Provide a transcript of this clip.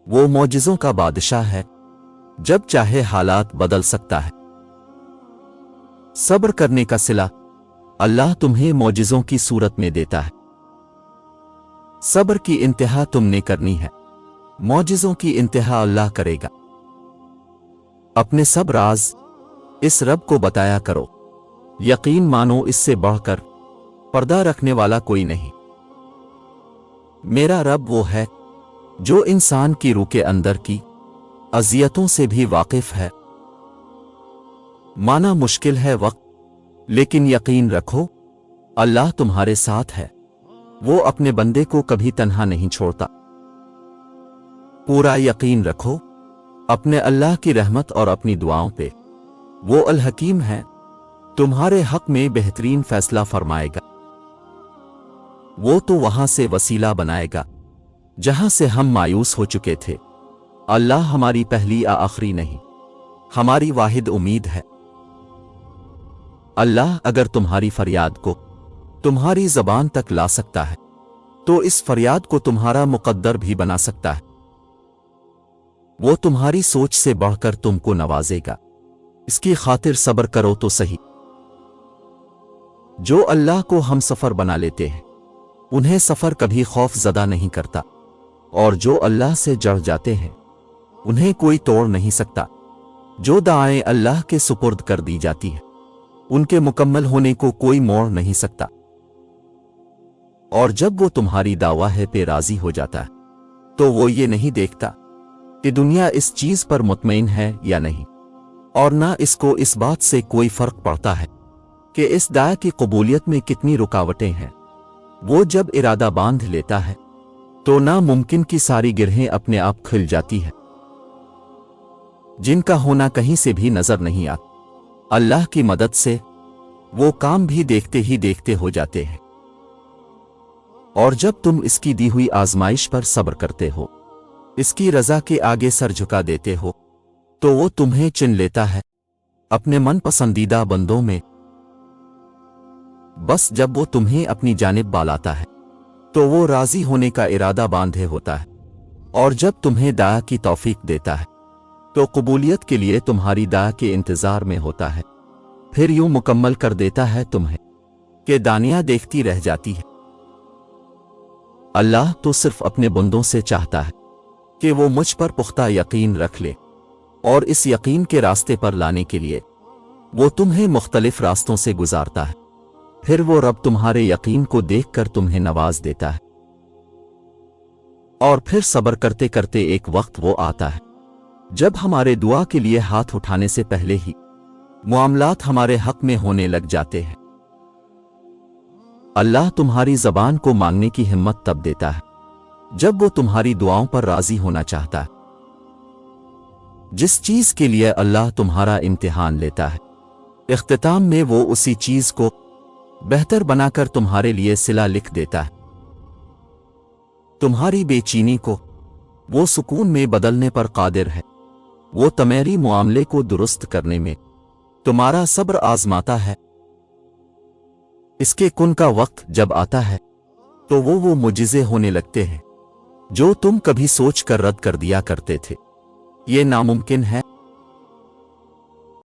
وہ मौजिज़ों का बादशाह है, जब चाहे हालात बदल सकता है। सब्र करने का सिला अल्लाह तुम्हें मौजिज़ों की सूरत में देता है। सब्र की इंतहा तुमने करनी है, मौजिज़ों की इंतहा अल्लाह करेगा। अपने सब राज इस रब को बताया करो, यकीन मानो इससे बढ़कर पर्दा रखने वाला कोई नहीं। मेरा रब वो है जो इंसान की रूह के अंदर की अज़ियतों से भी वाकिफ है। माना मुश्किल है वक्त, लेकिन यकीन रखो अल्लाह तुम्हारे साथ है। वो अपने बंदे को कभी तन्हा नहीं छोड़ता। पूरा यकीन रखो अपने अल्लाह की रहमत और अपनी दुआओं पे। वो अल हकीम है, तुम्हारे हक में बेहतरीन फैसला फरमाएगा। वो तो वहां से वसीला बनाएगा जहां से हम मायूस हो चुके थे। अल्लाह हमारी पहली या आखिरी नहीं, हमारी वाहिद उम्मीद है। अल्लाह अगर तुम्हारी फरियाद को तुम्हारी जबान तक ला सकता है, तो इस फरियाद को तुम्हारा मुकद्दर भी बना सकता है। वो तुम्हारी सोच से बढ़कर तुमको नवाजेगा, इसकी खातिर सब्र करो तो सही। जो अल्लाह को हम सफर बना लेते हैं, उन्हें सफर कभी खौफ ज़दा नहीं करता, और जो अल्लाह से जड़ जाते हैं उन्हें कोई तोड़ नहीं सकता। जो दाएं अल्लाह के सुपुर्द कर दी जाती है, उनके मुकम्मल होने को कोई मोड़ नहीं सकता। और जब वो तुम्हारी दावा है पे राजी हो जाता है, तो वो ये नहीं देखता कि दुनिया इस चीज पर मुतमईन है या नहीं, और ना इसको इस बात से कोई फर्क पड़ता है कि इस दावा की कबूलियत में कितनी रुकावटें हैं। वो जब इरादा बांध लेता है, तो नामुमकिन की सारी गिरहें अपने आप खिल जाती है, जिनका होना कहीं से भी नजर नहीं आता। अल्लाह की मदद से वो काम भी देखते ही देखते हो जाते हैं। और जब तुम इसकी दी हुई आजमाइश पर सब्र करते हो, इसकी रजा के आगे सर झुका देते हो, तो वो तुम्हें चुन लेता है अपने मन पसंदीदा बंदों में। बस जब वो तुम्हें अपनी जानिब बालाता है, तो वो राजी होने का इरादा बांधे होता है। और जब तुम्हें दाया की तौफीक देता है, तो कबूलियत के लिए तुम्हारी दाया के इंतजार में होता है। फिर यूं मुकम्मल कर देता है तुम्हें कि दानियां देखती रह जाती है। अल्लाह तो सिर्फ अपने बंदों से चाहता है कि वो मुझ पर पुख्ता यकीन रख ले, और इस यकीन के रास्ते पर लाने के लिए वो तुम्हें मुख्तलिफ रास्तों से गुजारता है। फिर वो रब तुम्हारे यकीन को देखकर तुम्हें नवाज देता है। और फिर सब्र करते करते एक वक्त वो आता है जब हमारे दुआ के लिए हाथ उठाने से पहले ही मामलात हमारे हक में होने लग जाते हैं। अल्लाह तुम्हारी जबान को मांगने की हिम्मत तब देता है जब वो तुम्हारी दुआओं पर राजी होना चाहता है। जिस चीज के लिए अल्लाह तुम्हारा इम्तिहान लेता है, इख्तिताम में वो उसी चीज को बेहतर बनाकर तुम्हारे लिए सिला लिख देता है। तुम्हारी बेचैनी को वो सुकून में बदलने पर कादिर है। वो तुम्हारी मामले को दुरुस्त करने में तुम्हारा सब्र आजमाता है। इसके कुन का वक्त जब आता है, तो वो मुजिज़े होने लगते हैं जो तुम कभी सोच कर रद्द कर दिया करते थे। ये नामुमकिन है,